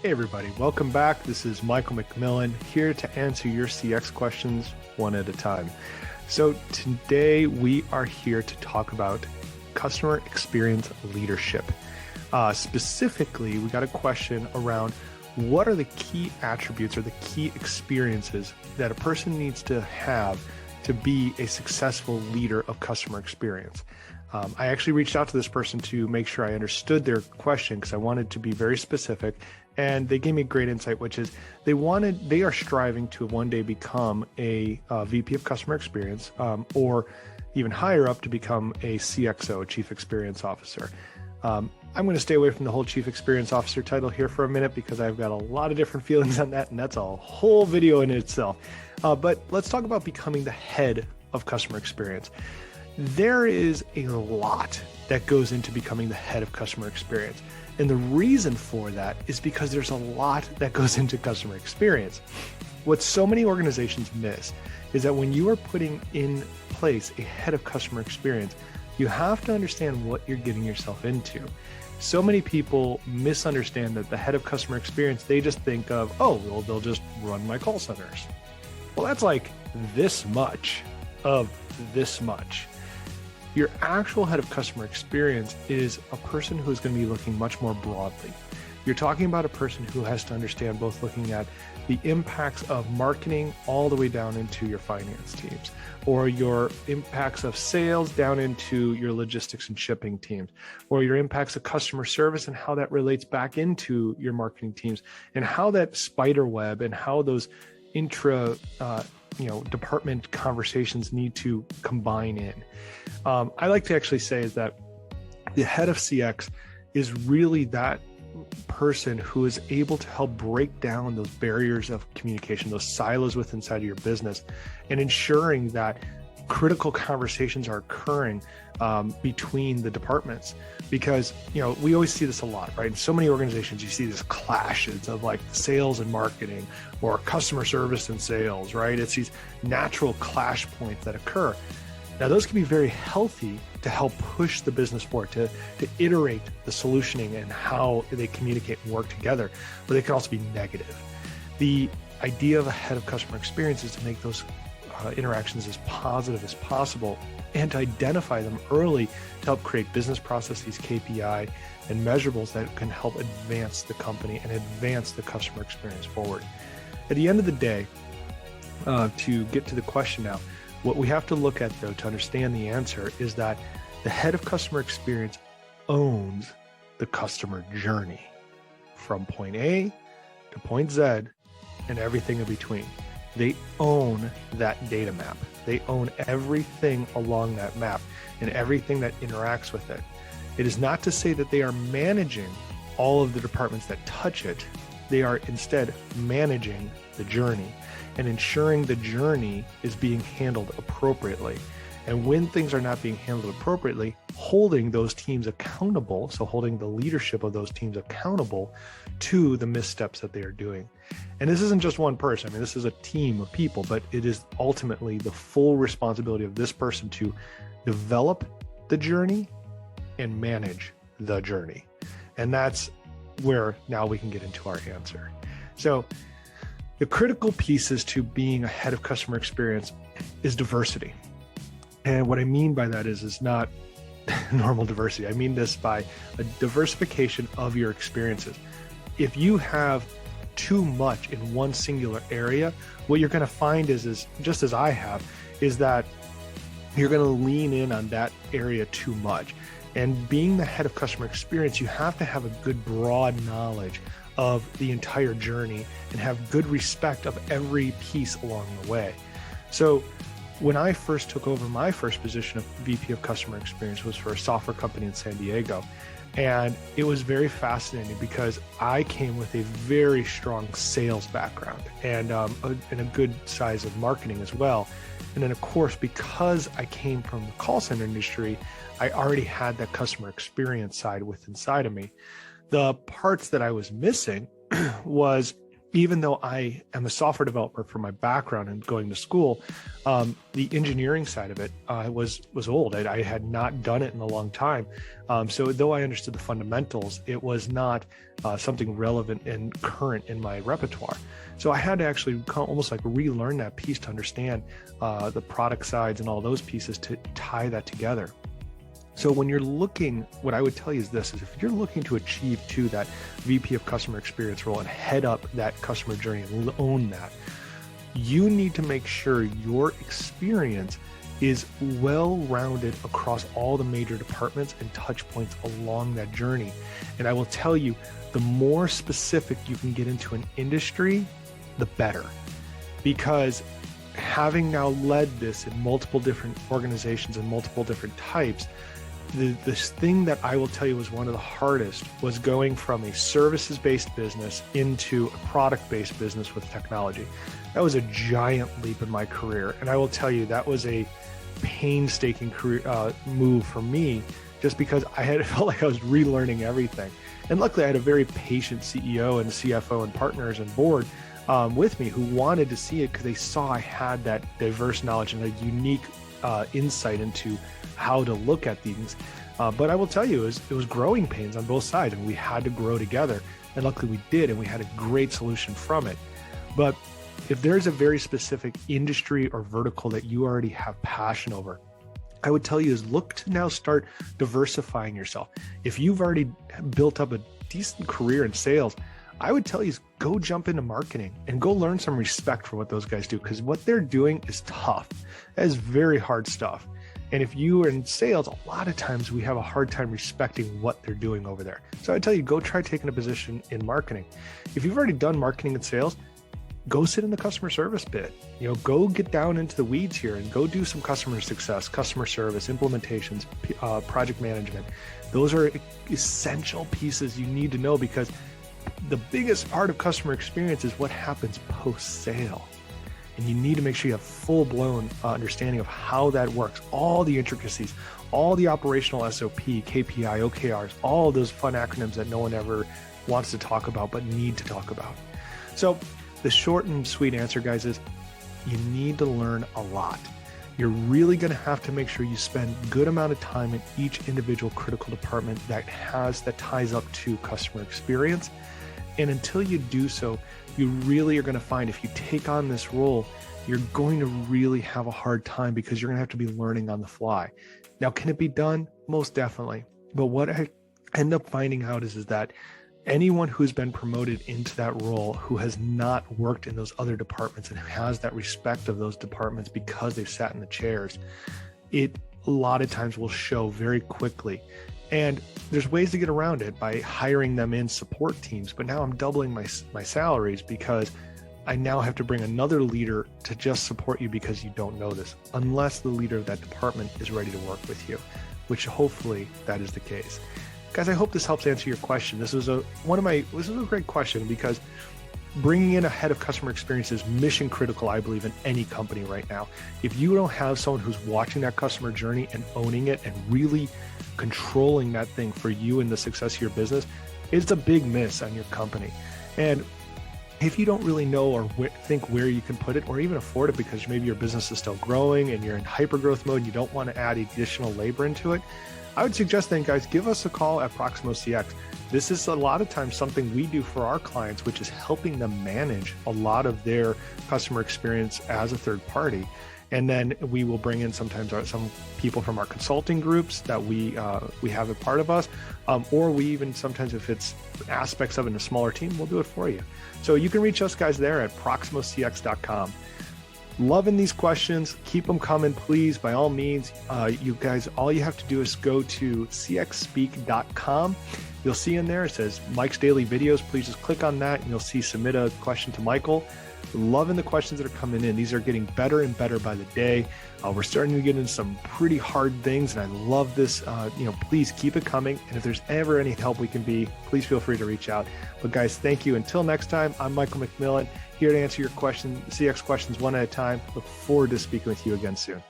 Hey everybody, welcome back. This is Michael McMillan here to answer your CX questions one at a time. So today we are here to talk about customer experience leadership. Specifically, we got a question around what are the key attributes or the key experiences that a person needs to have to be a successful leader of customer experience. I actually reached out to this person to make sure I understood their question because I wanted to be very specific, and they gave me great insight, which is they are striving to one day become a VP of Customer Experience, or even higher up to become a CXO, a Chief Experience Officer. I'm going to stay away from the whole Chief Experience Officer title here for a minute because I've got a lot of different feelings on that, and that's a whole video in itself. But let's talk about becoming the head of customer experience. There is a lot that goes into becoming the head of customer experience. And the reason for that is because there's a lot that goes into customer experience. What so many organizations miss is that when you are putting in place a head of customer experience, you have to understand what you're getting yourself into. So many people misunderstand that the head of customer experience, they just think of, oh, well, they'll just run my call centers. Well, that's like this much of this much. Your actual head of customer experience is a person who is going to be looking much more broadly. You're talking about a person who has to understand both looking at the impacts of marketing all the way down into your finance teams, or your impacts of sales down into your logistics and shipping teams, or your impacts of customer service and how that relates back into your marketing teams, and how that spider web and how those department conversations need to combine in. I like to actually say is that the head of CX is really that person who is able to help break down those barriers of communication, those silos within inside of your business, and ensuring that critical conversations are occurring between the departments. Because, we always see this a lot, right? In so many organizations, you see these clashes of like sales and marketing or customer service and sales, right? It's these natural clash points that occur. Now, those can be very healthy to help push the business forward, to iterate the solutioning and how they communicate and work together, but they can also be negative. The idea of a head of customer experience is to make those interactions as positive as possible and to identify them early to help create business processes, KPI, and measurables that can help advance the company and advance the customer experience forward. At the end of the day, to get to the question now, what we have to look at, though, to understand the answer is that the head of customer experience owns the customer journey from point A to point Z and everything in between. They own that data map. They own everything along that map and everything that interacts with it. It is not to say that they are managing all of the departments that touch it. They are instead managing the journey and ensuring the journey is being handled appropriately. And when things are not being handled appropriately, holding those teams accountable, so holding the leadership of those teams accountable to the missteps that they are doing. And this isn't just one person. I mean, this is a team of people, but it is ultimately the full responsibility of this person to develop the journey and manage the journey. And that's where now we can get into our answer. So the critical pieces to being a head of customer experience is diversity. And what I mean by that is not normal diversity. I mean this by a diversification of your experiences. If you have too much in one singular area, what you're going to find is just as I have, is that you're going to lean in on that area too much. And being the head of customer experience, you have to have a good broad knowledge of the entire journey and have good respect of every piece along the way. So when I first took over my first position of VP of Customer Experience was for a software company in San Diego. And it was very fascinating because I came with a very strong sales background and a good size of marketing as well. And then of course, because I came from the call center industry, I already had that customer experience side inside of me. The parts that I was missing was even though I am a software developer from my background and going to school, the engineering side of it was old. I had not done it in a long time. So though I understood the fundamentals, it was not something relevant and current in my repertoire. So I had to actually almost like relearn that piece to understand the product sides and all those pieces to tie that together. So when you're looking, what I would tell you is this, is if you're looking to achieve to that VP of Customer Experience role and head up that customer journey and own that, you need to make sure your experience is well-rounded across all the major departments and touch points along that journey. And I will tell you, the more specific you can get into an industry, the better. Because having now led this in multiple different organizations and multiple different types, this thing that I will tell you was one of the hardest was going from a services-based business into a product-based business with technology. That was a giant leap in my career. And I will tell you, that was a painstaking career move for me, just because I felt like I was relearning everything. And luckily I had a very patient CEO and CFO and partners and board with me who wanted to see it because they saw I had that diverse knowledge and a unique insight into how to look at things. But I will tell you, it was growing pains on both sides, and we had to grow together. And luckily we did, and we had a great solution from it. But if there's a very specific industry or vertical that you already have passion over, I would tell you is look to now start diversifying yourself. If you've already built up a decent career in sales, I would tell you is go jump into marketing and go learn some respect for what those guys do, because what they're doing is tough. That is very hard stuff. And if you are in sales, a lot of times we have a hard time respecting what they're doing over there. So I tell you, go try taking a position in marketing. If you've already done marketing and sales, go sit in the customer service bit. Go get down into the weeds here and go do some customer success, customer service, implementations, project management. Those are essential pieces you need to know, because the biggest part of customer experience is what happens post-sale. And you need to make sure you have full-blown understanding of how that works, all the intricacies, all the operational SOP, KPI, OKRs, all those fun acronyms that no one ever wants to talk about but need to talk about. So the short and sweet answer, guys, is you need to learn a lot. You're really going to have to make sure you spend a good amount of time in each individual critical department that ties up to customer experience. And until you do so, you really are going to find if you take on this role, you're going to really have a hard time, because you're going to have to be learning on the fly. Now, can it be done? Most definitely. But what I end up finding out is that anyone who's been promoted into that role who has not worked in those other departments and has that respect of those departments because they've sat in the chairs, it a lot of times will show very quickly. And there's ways to get around it by hiring them in support teams. But now I'm doubling my salaries because I now have to bring another leader to just support you because you don't know this, unless the leader of that department is ready to work with you, which hopefully that is the case. Guys, I hope this helps answer your question. This was a great question, because bringing in a head of customer experience is mission critical, I believe, in any company right now. If you don't have someone who's watching that customer journey and owning it and really controlling that thing for you and the success of your business, it's a big miss on your company. And if you don't really know or think where you can put it or even afford it, because maybe your business is still growing and you're in hyper growth mode and you don't want to add additional labor into it, I would suggest then, guys, give us a call at Proximo CX. This is a lot of times something we do for our clients, which is helping them manage a lot of their customer experience as a third party. And then we will bring in sometimes some people from our consulting groups that we have a part of us, or we even sometimes, if it's aspects of it in a smaller team, we'll do it for you. So you can reach us guys there at proximocx.com. Loving these questions. Keep them coming, please. By all means, you guys, all you have to do is go to cxspeak.com. You'll see in there, it says Mike's Daily Videos. Please just click on that and you'll see submit a question to Michael. Loving the questions that are coming in. These are getting better and better by the day. We're starting to get into some pretty hard things, and I love this. Please keep it coming. And if there's ever any help we can be, please feel free to reach out. But guys, thank you. Until next time, I'm Michael McMillan, here to answer your questions, CX questions one at a time. Look forward to speaking with you again soon.